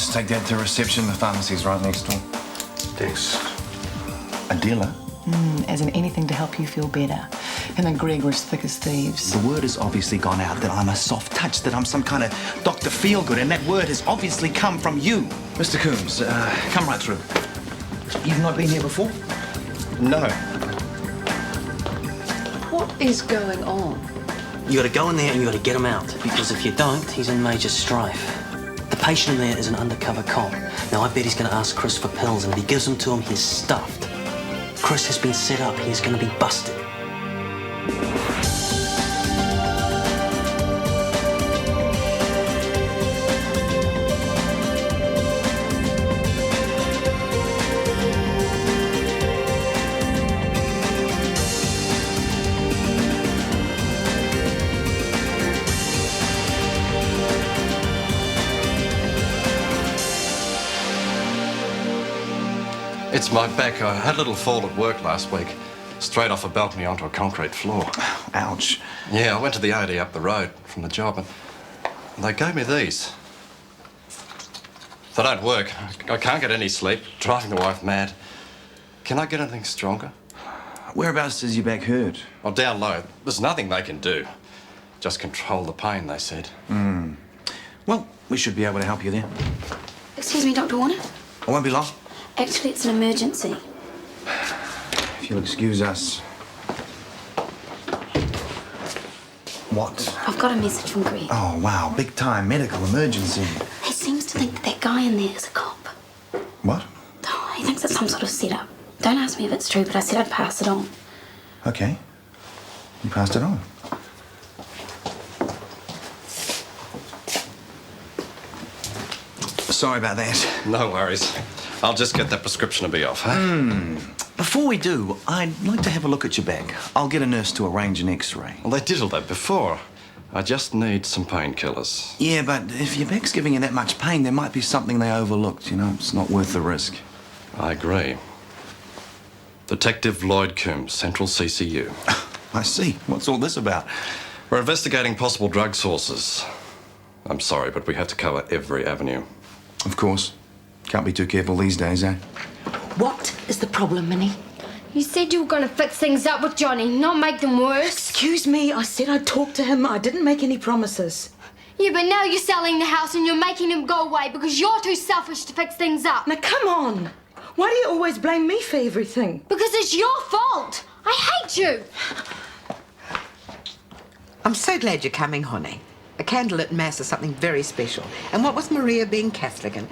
Just take that to reception. The pharmacy's right next door. Thanks. A dealer? As in anything to help you feel better. Him and Greg were as thick as thieves. The word has obviously gone out that I'm a soft touch, that I'm some kind of Dr. Feelgood, and that word has obviously come from you. Mr. Coombs, come right through. You've not been here before? No. What is going on? You gotta go in there and you gotta get him out, because if you don't, he's in major strife. The patient in there is an undercover cop. Now, I bet he's gonna ask Chris for pills, and if he gives them to him, he's stuffed. Chris has been set up. He's gonna be busted. It's my back. I had a little fall at work last week. Straight off a balcony onto a concrete floor. Ouch. Yeah, I went to the OD up the road from the job and they gave me these. They don't work. I can't get any sleep, driving the wife mad. Can I get anything stronger? Whereabouts does your back hurt? Well, down low. There's nothing they can do. Just control the pain, they said. Well, we should be able to help you there. Excuse me, Dr. Warner. I won't be long. Actually, it's an emergency. If you'll excuse us. What? I've got a message from Greg. Oh, wow. Big time medical emergency. He seems to think that guy in there is a cop. What? Oh, he thinks it's some sort of setup. Don't ask me if it's true, but I said I'd pass it on. Okay. You passed it on. Sorry about that. No worries. I'll just get that prescription and be off, huh? Before we do, I'd like to have a look at your back. I'll get a nurse to arrange an x-ray. Well, they did all that before. I just need some painkillers. Yeah, but if your back's giving you that much pain, there might be something they overlooked, you know? It's not worth the risk. I agree. Detective Lloyd Coombs, Central CCU. I see. What's all this about? We're investigating possible drug sources. I'm sorry, but we have to cover every avenue. Of course. Can't be too careful these days, eh? What is the problem, Minnie? You said you were going to fix things up with Johnny, not make them worse. Excuse me, I said I'd talk to him. I didn't make any promises. Yeah, but now you're selling the house and you're making him go away because you're too selfish to fix things up. Now, come on. Why do you always blame me for everything? Because it's your fault. I hate you. I'm so glad you're coming, honey. A candlelit mass is something very special. And what with Maria being Catholic and...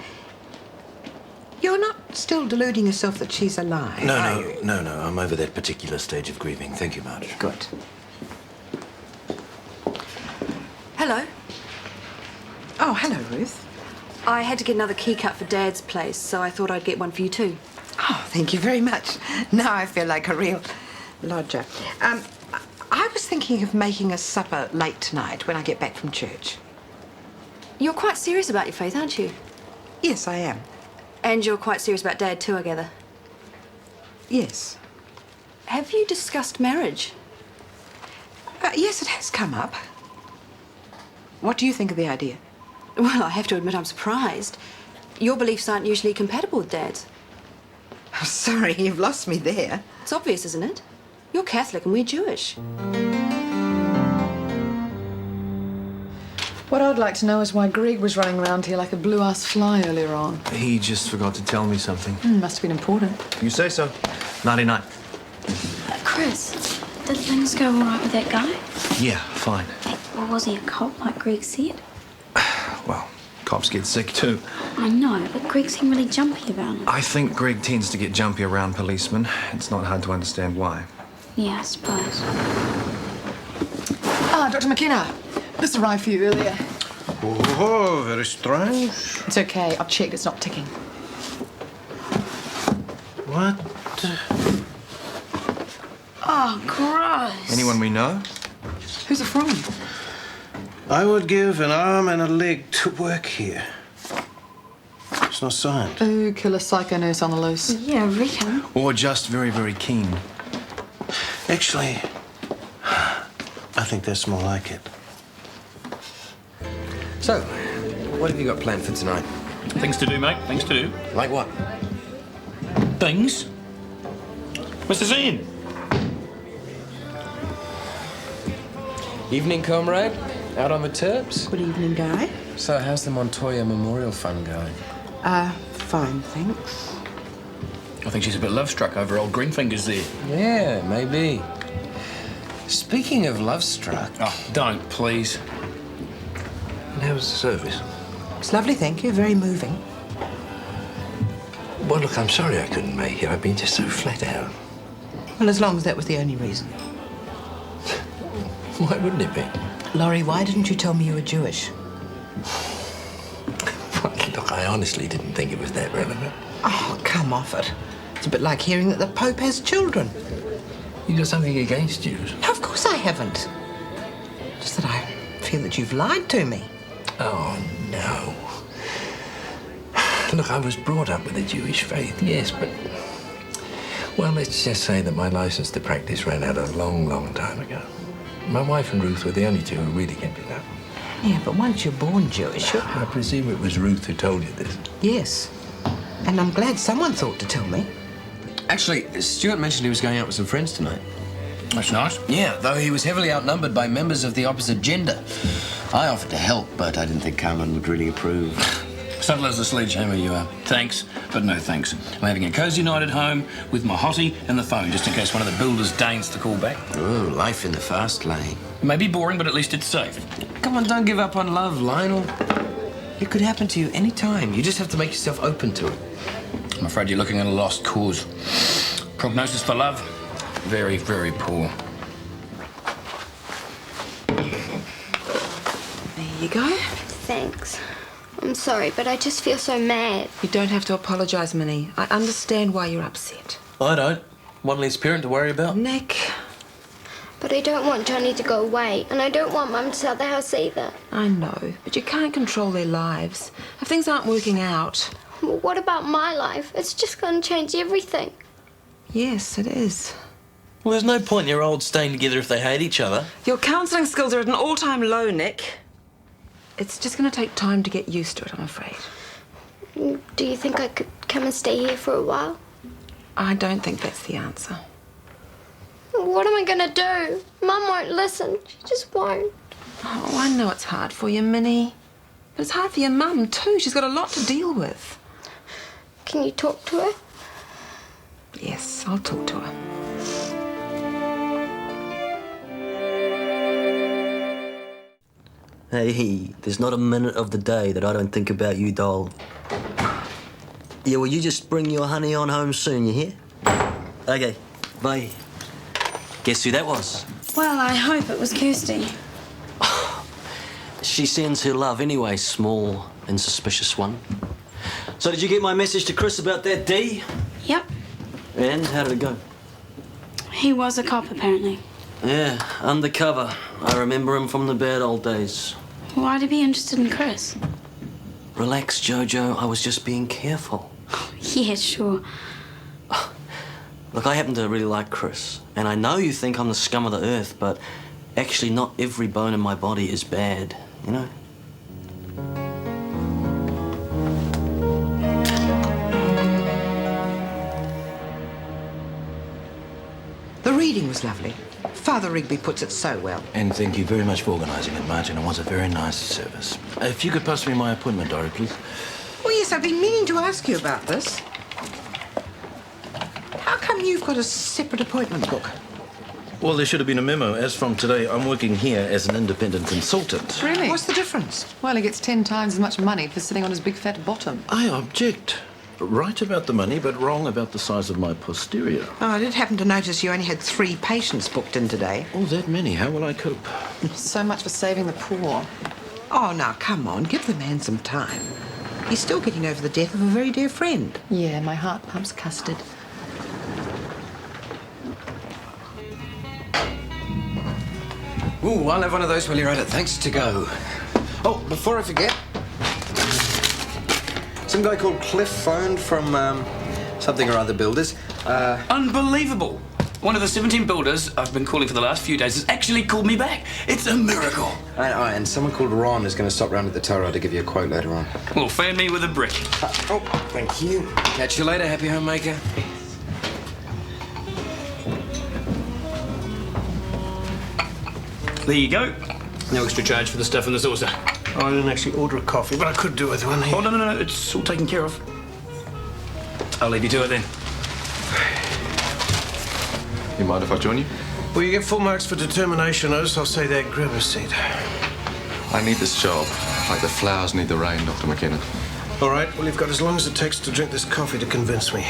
You're not still deluding yourself that she's alive, are you? No. I'm over that particular stage of grieving. Thank you, Marj. Good. Hello. Oh, hello, Ruth. I had to get another key cut for Dad's place, so I thought I'd get one for you too. Oh, thank you very much. Now I feel like a real lodger. I was thinking of making a supper late tonight when I get back from church. You're quite serious about your faith, aren't you? Yes, I am. And you're quite serious about Dad too, I gather. Yes. Have you discussed marriage? Yes, it has come up. What do you think of the idea? Well, I have to admit I'm surprised. Your beliefs aren't usually compatible with Dad's. Oh, sorry, you've lost me there. It's obvious, isn't it? You're Catholic and we're Jewish. What I'd like to know is why Greg was running around here like a blue-ass fly earlier on. He just forgot to tell me something. Must have been important. You say so. 99. Chris, did things go all right with that guy? Yeah, fine. Or was he a cop like Greg said? Well, cops get sick too. I know, but Greg seemed really jumpy about it. I think Greg tends to get jumpy around policemen. It's not hard to understand why. Yeah, I suppose. Ah, Dr. McKenna. This arrived for you earlier. Oh, very strange. It's okay. I've checked. It's not ticking. What? Oh, gross. Anyone we know? Who's it from? I would give an arm and a leg to work here. It's not signed. Oh, killer psycho nurse on the loose. Yeah, I reckon. Or just very, very keen. Actually, I think that's more like it. So, what have you got planned for tonight? Things to do, mate. Things to do. Like what? Things? Mr. Zane. Evening, comrade. Out on the terps? Good evening, Guy. So, how's the Montoya Memorial Fund going? Fine, thanks. I think she's a bit love-struck over old Greenfingers there. Yeah, maybe. Speaking of love struck. Oh, don't, please. And how was the service? It's lovely, thank you. Very moving. Well, look, I'm sorry I couldn't make it. I've been just so flat out. Well, as long as that was the only reason. Why wouldn't it be? Laurie, why didn't you tell me you were Jewish? Look, I honestly didn't think it was that relevant. Oh, come off it. It's a bit like hearing that the Pope has children. You got something against Jews? No, of course I haven't. Just that I feel that you've lied to me. Oh, no. Look, I was brought up with the Jewish faith, yes, but... Well, let's just say that my license to practice ran out a long, long time ago. My wife and Ruth were the only two who really kept it up. Yeah, but once you're born Jewish, you're... I presume it was Ruth who told you this. Yes. And I'm glad someone thought to tell me. Actually, Stuart mentioned he was going out with some friends tonight. That's nice. Yeah, though he was heavily outnumbered by members of the opposite gender. I offered to help, but I didn't think Carmen would really approve. Subtle as a sledgehammer you are. Thanks, but no thanks. I'm having a cosy night at home with my hottie and the phone, just in case one of the builders deigns to call back. Oh, life in the fast lane. It may be boring, but at least it's safe. Come on, don't give up on love, Lionel. It could happen to you any time. You just have to make yourself open to it. I'm afraid you're looking at a lost cause. Prognosis for love? Very, very poor. There you go. Thanks. I'm sorry, but I just feel so mad. You don't have to apologise, Minnie. I understand why you're upset. I don't. One less parent to worry about. Nick. But I don't want Johnny to go away, and I don't want Mum to sell the house either. I know, but you can't control their lives. If things aren't working out... Well, what about my life? It's just going to change everything. Yes, it is. Well, there's no point in your old staying together if they hate each other. Your counselling skills are at an all-time low, Nick. It's just going to take time to get used to it, I'm afraid. Do you think I could come and stay here for a while? I don't think that's the answer. What am I going to do? Mum won't listen. She just won't. Oh, I know it's hard for you, Minnie. But it's hard for your mum, too. She's got a lot to deal with. Can you talk to her? Yes, I'll talk to her. Hey, there's not a minute of the day that I don't think about you, doll. Yeah, well, you just bring your honey on home soon, you hear? Okay, bye. Guess who that was? Well, I hope it was Kirsty. She sends her love anyway, small, insuspicious one. So did you get my message to Chris about that D? Yep. And how did it go? He was a cop, apparently. Yeah, undercover. I remember him from the bad old days. Why'd he be interested in Chris? Relax, Jojo. I was just being careful. Yeah, sure. Look, I happen to really like Chris. And I know you think I'm the scum of the earth, but actually not every bone in my body is bad, you know? The reading was lovely. Father Rigby puts it so well. And thank you very much for organising it, Marj, and it was a very nice service. If you could pass me my appointment diary, please. Oh, yes, I've been meaning to ask you about this. How come you've got a separate appointment book? Well, there should have been a memo. As from today, I'm working here as an independent consultant. Really? What's the difference? Well, he gets 10 times as much money for sitting on his big fat bottom. I object. Right about the money, but wrong about the size of my posterior. Oh, I did happen to notice you only had 3 patients booked in today. Oh, that many. How will I cope? So much for saving the poor. Oh, now, come on. Give the man some time. He's still getting over the death of a very dear friend. Yeah, my heart pumps custard. Ooh, I'll have one of those while you're at it. Thanks to go. Oh, before I forget, some guy called Cliff phoned from something or other builders. Unbelievable. One of the 17 builders I've been calling for the last few days has actually called me back. It's a miracle. And someone called Ron is going to stop round at the tow road to give you a quote later on. Well, fan me with a brick. Oh, thank you. Catch you later, happy homemaker. There you go. No extra charge for the stuff in the saucer. I didn't actually order a coffee, but I could do with one. Oh, no. It's all taken care of. I'll leave you to it then. You mind if I join you? Well, you get full marks for determination, Oz. I'll say that. Grab a seat. I need this job, like the flowers need the rain, Dr. McKenna. All right. Well, you've got as long as it takes to drink this coffee to convince me.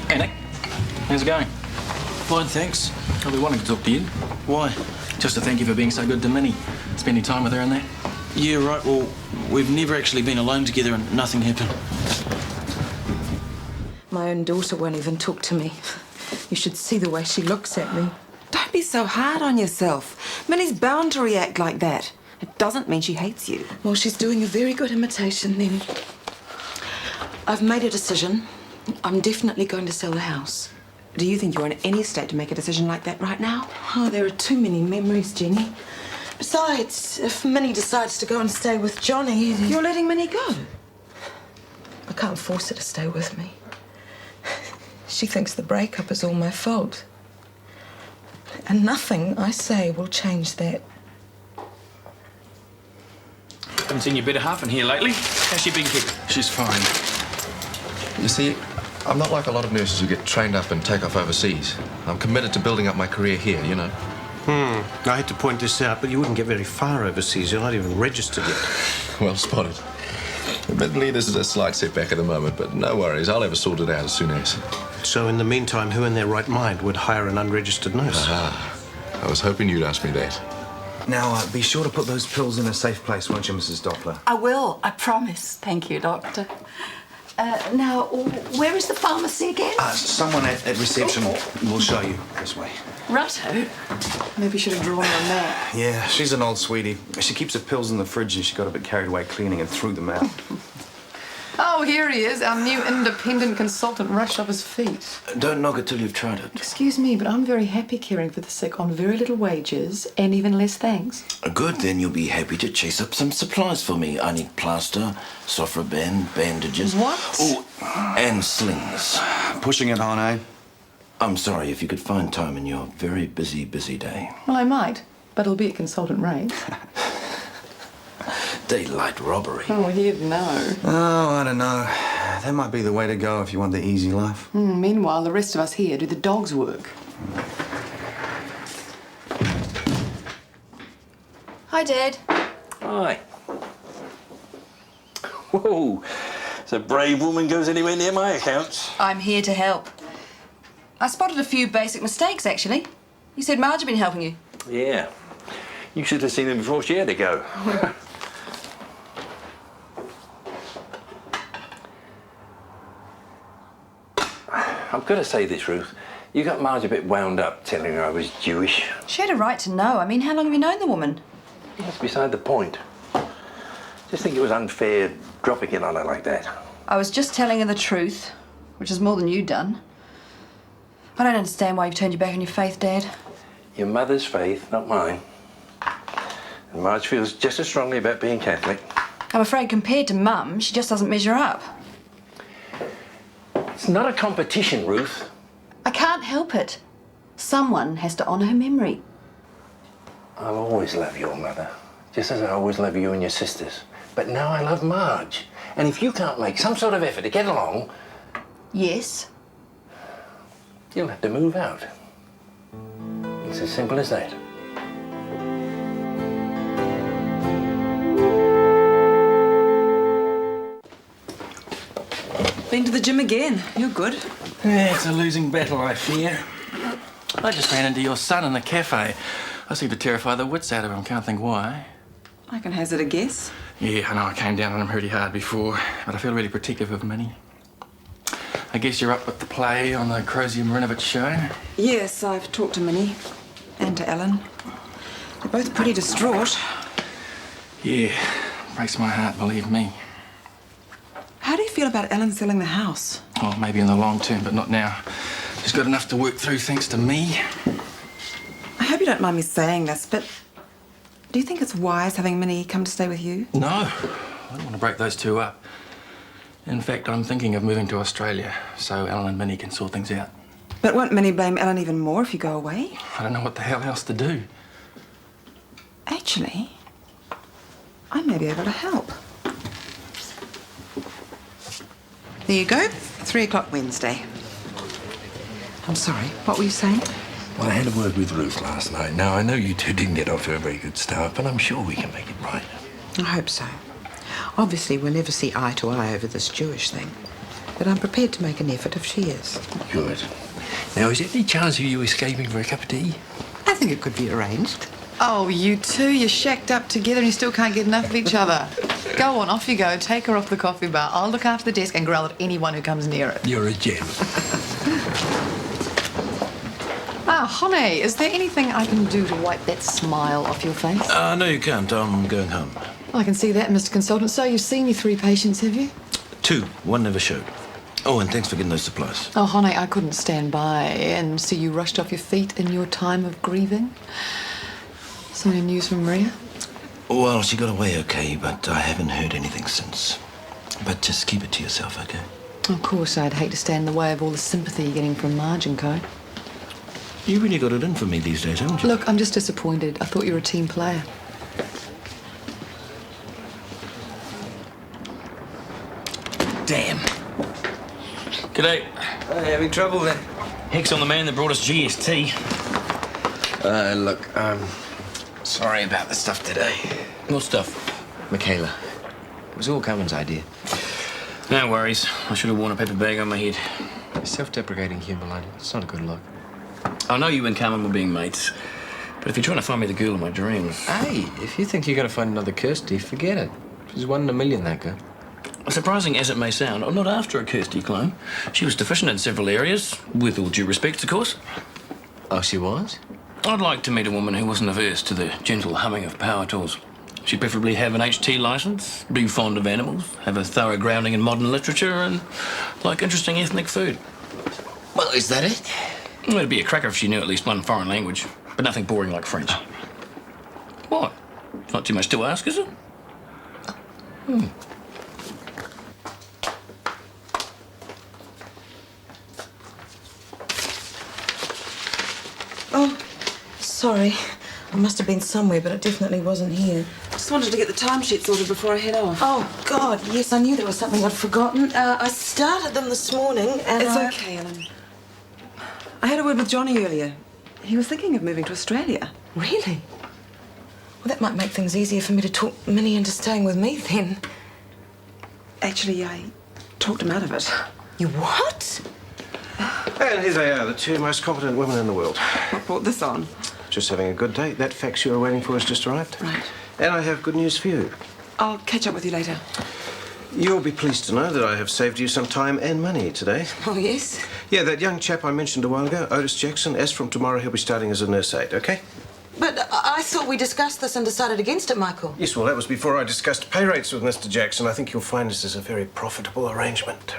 Hey, Nick. How's it going? Fine, thanks. I'll be wanting to talk to you. Why? Just to thank you for being so good to Minnie. Spending time with her and that. Yeah, right. Well, we've never actually been alone together and nothing happened. My own daughter won't even talk to me. You should see the way she looks at me. Don't be so hard on yourself. Minnie's bound to react like that. It doesn't mean she hates you. Well, she's doing a very good imitation then. I've made a decision. I'm definitely going to sell the house. Do you think you're in any state to make a decision like that right now? Oh, there are too many memories, Jenny. Besides, if Minnie decides to go and stay with Johnny... You're letting Minnie go? I can't force her to stay with me. She thinks the breakup is all my fault. And nothing I say will change that. Haven't seen your better half in here lately. How's she been keeping? She's fine. You see, I'm not like a lot of nurses who get trained up and take off overseas. I'm committed to building up my career here, you know. I hate to point this out, but you wouldn't get very far overseas. You're not even registered yet. Well spotted. Admittedly, this is a slight setback at the moment, but no worries. I'll have it sorted out as soon as. So, in the meantime, who in their right mind would hire an unregistered nurse? Aha. I was hoping you'd ask me that. Now, be sure to put those pills in a safe place, won't you, Mrs. Doppler? I will, I promise. Thank you, Doctor. Now, where is the pharmacy again? Someone at reception will show you this way. Righto. Maybe you should have drawn on that. Yeah, she's an old sweetie. She keeps her pills in the fridge and she got a bit carried away cleaning and threw them out. Oh, here he is, our new independent consultant rushed up his feet. Don't knock it till you've tried it. Excuse me, but I'm very happy caring for the sick on very little wages and even less thanks. Good, then you'll be happy to chase up some supplies for me. I need plaster, sofraben, bandages. What? Oh, and slings. Pushing it on, eh? I'm sorry, if you could find time in your very busy, busy day. Well, I might, but it'll be at consultant rate. Daylight robbery. Oh, he'd know. Oh, I don't know. That might be the way to go if you want the easy life. Meanwhile, the rest of us here do the dog's work. Hi, Dad. Hi. Whoa. So a brave woman goes anywhere near my accounts. I'm here to help. I spotted a few basic mistakes, actually. You said Marj had been helping you. Yeah. You should have seen them before she had to go. I've got to say this, Ruth. You got Marge a bit wound up telling her I was Jewish. She had a right to know. I mean, how long have you known the woman? That's beside the point. Just think it was unfair dropping it on her like that. I was just telling her the truth, which is more than you'd done. I don't understand why you've turned your back on your faith, Dad. Your mother's faith, not mine. And Marge feels just as strongly about being Catholic. I'm afraid compared to Mum, she just doesn't measure up. It's not a competition, Ruth. I can't help it. Someone has to honour her memory. I'll always love your mother, just as I always love you and your sisters. But now I love Marge. And if you can't make some sort of effort to get along... Yes? You'll have to move out. It's as simple as that. Been to the gym again. You're good. Yeah, it's a losing battle, I fear. I just ran into your son in the cafe. I seem to terrify the wits out of him. Can't think why. I can hazard a guess. Yeah, I know I came down on him pretty hard before, but I feel really protective of Minnie. I guess you're up with the play on the Crozier Marinovich show? Yes, I've talked to Minnie and to Ellen. They're both pretty distraught. Yeah, breaks my heart, believe me. How do you feel about Ellen selling the house? Oh, maybe in the long term, but not now. She's got enough to work through thanks to me. I hope you don't mind me saying this, but do you think it's wise having Minnie come to stay with you? No, I don't want to break those two up. In fact, I'm thinking of moving to Australia so Alan and Minnie can sort things out. But won't Minnie blame Ellen even more if you go away? I don't know what the hell else to do. Actually, I may be able to help. There you go. 3 o'clock Wednesday. I'm sorry, what were you saying? Well, I had a word with Ruth last night. Now, I know you two didn't get off to a very good start, but I'm sure we can make it right. I hope so. Obviously, we'll never see eye to eye over this Jewish thing. But I'm prepared to make an effort if she is. Good. Now, is there any chance of you escaping for a cup of tea? I think it could be arranged. Oh, you two, you're shacked up together and you still can't get enough of each other. Go on, off you go. Take her off the coffee bar. I'll look after the desk and growl at anyone who comes near it. You're a gem. Ah, honey, is there anything I can do to wipe that smile off your face? No, you can't. I'm going home. I can see that, Mr. Consultant. So you've seen your 3 patients, have you? 2. 1 never showed. Oh, and thanks for getting those supplies. Oh, honey, I couldn't stand by and see you rushed off your feet in your time of grieving. So any news from Maria? Well, she got away okay, but I haven't heard anything since. But just keep it to yourself, okay? Of course, I'd hate to stand in the way of all the sympathy you're getting from Marj and Co. You really got it in for me these days, haven't you? Look, I'm just disappointed. I thought you were a team player. Damn. G'day. Having trouble then? Heck's on the man that brought us GST. Look, sorry about the stuff today. What stuff? Michaela. It was all Carmen's idea. No worries. I should have worn a paper bag on my head. Self-deprecating humour, Lionel. It's not a good look. I know you and Carmen were being mates, but if you're trying to find me the girl of my dreams... Hey, if you think you're going to find another Kirsty, forget it. She's 1 in a million, that girl. Surprising as it may sound, I'm not after a Kirsty clone. She was deficient in several areas, with all due respect, of course. Oh, she was? I'd like to meet a woman who wasn't averse to the gentle humming of power tools. She'd preferably have an HT licence, be fond of animals, have a thorough grounding in modern literature, and like interesting ethnic food. Well, is that it? Well, it'd be a cracker if she knew at least 1 foreign language, but nothing boring like French. What? It's not too much to ask, is it? Oh, sorry. I must have been somewhere, but it definitely wasn't here. Just wanted to get the timesheet sorted before I head off. Oh, God, yes, I knew there was something I'd forgotten. I started them this morning and It's okay, Ellen. I had a word with Johnny earlier. He was thinking of moving to Australia. Really? Well, that might make things easier for me to talk Minnie into staying with me, then. Actually, I talked him out of it. You what? And here they are, the 2 most competent women in the world. What brought this on? Just having a good day. That fax you were waiting for has just arrived. Right. And I have good news for you. I'll catch up with you later. You'll be pleased to know that I have saved you some time and money today. Oh, yes? Yeah, that young chap I mentioned a while ago, Otis Jackson, as from tomorrow, he'll be starting as a nurse aide, okay? But I thought we discussed this and decided against it, Michael. Yes, well, that was before I discussed pay rates with Mr. Jackson. I think you'll find this is a very profitable arrangement.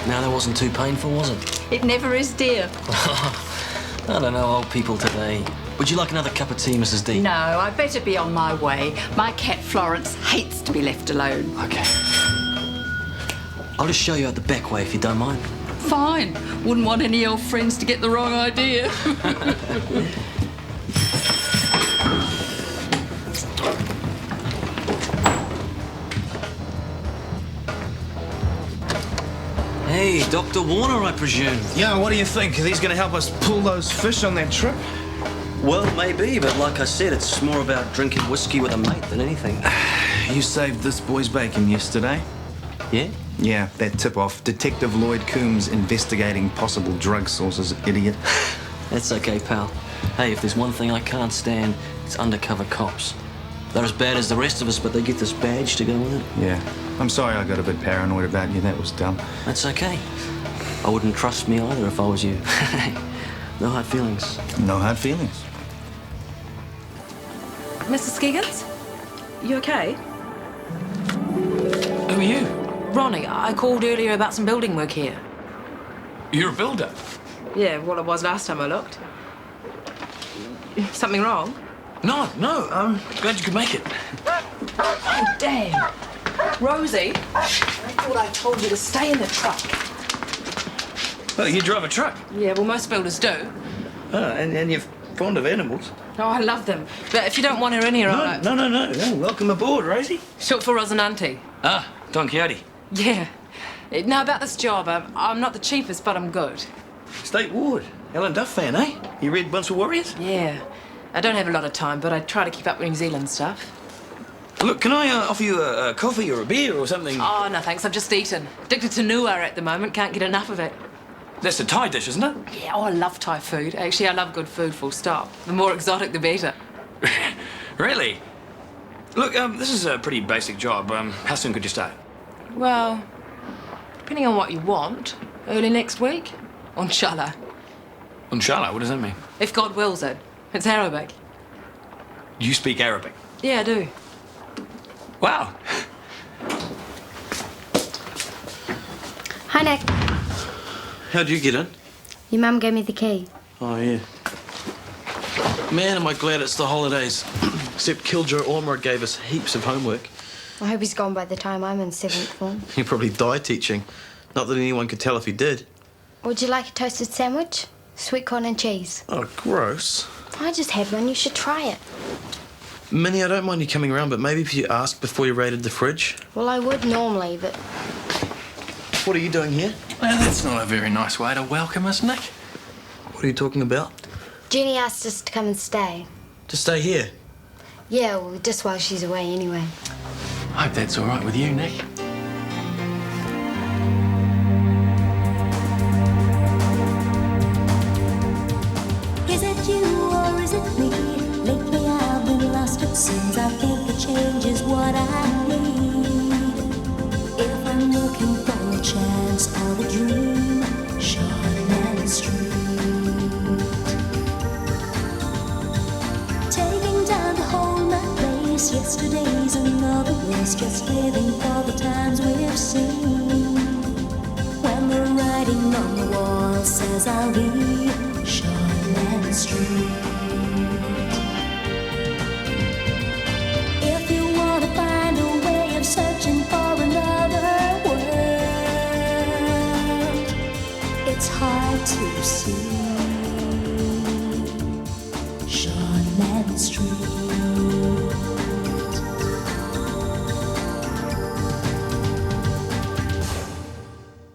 Now, that wasn't too painful, was it? It never is, dear. I don't know old people today. Would you like another cup of tea, Mrs. D? No, I better be on my way. My cat Florence hates to be left alone. Okay. I'll just show you out the back way if you don't mind. Fine. Wouldn't want any old friends to get the wrong idea. Hey, Dr. Warner, I presume. Yeah, what do you think? Are these going to help us pull those fish on that trip? Well, maybe, but like I said, it's more about drinking whiskey with a mate than anything. You saved this boy's bacon yesterday. Yeah? Yeah, that tip-off. Detective Lloyd Coombs investigating possible drug sources, idiot. That's okay, pal. Hey, if there's one thing I can't stand, it's undercover cops. They're as bad as the rest of us, but they get this badge to go with it. Yeah. I'm sorry I got a bit paranoid about you. That was dumb. That's okay. I wouldn't trust me either if I was you. No hard feelings. No hard feelings. Mr. Skeggins? You okay? Who are you? Ronnie, I called earlier about some building work here. You're a builder? Yeah, well, I was last time I looked. Something wrong? No, I'm glad you could make it. Oh, damn. Rosie, I thought I told you to stay in the truck. Well, you drive a truck. Yeah, well, most builders do. Oh, and you're fond of animals. Oh, I love them. But if you don't want her in here, I'll... No. Welcome aboard, Rosie. Short for Rosinante. Ah, Don Quixote. Yeah. Now, about this job, I'm not the cheapest, but I'm good. State Ward. Ellen Duff fan, eh? You read Bunch of Warriors? Yeah. I don't have a lot of time, but I try to keep up with New Zealand stuff. Look, can I offer you a coffee or a beer or something? Oh, no thanks. I've just eaten. Addicted to Nua at the moment. Can't get enough of it. That's a Thai dish, isn't it? Yeah, oh, I love Thai food. Actually, I love good food, full stop. The more exotic, the better. Really? Look, this is a pretty basic job. How soon could you start? Well, depending on what you want, early next week. Inshallah. Inshallah, what does that mean? If God wills it. It's Arabic. You speak Arabic? Yeah, I do. Wow. Hi, Nick. How'd you get in? Your mum gave me the key. Oh, yeah. Man, am I glad it's the holidays. Except Killjoy Ormer gave us heaps of homework. I hope he's gone by the time I'm in 7th form. He probably died teaching. Not that anyone could tell if he did. Would you like a toasted sandwich? Sweet corn and cheese. Oh, gross. I just had one. You should try it. Minnie, I don't mind you coming around, but maybe if you asked before you raided the fridge. Well, I would normally, but... What are you doing here? Well, that's not a very nice way to welcome us, Nick. What are you talking about? Jenny asked us to come and stay. To stay here? Yeah, well, just while she's away anyway. I hope that's all right with you, Nick. Is it you or is it me? Lately I've been lost, it seems. I think a change is what I need. If I'm looking for a chance or a dream, Shortland Street. Taking time to hold my place. Yesterday's another race, just living for the times we've seen. When the writing on the wall says I'll be Shortland Street. If you want to find a way of searching for another world, it's hard to see.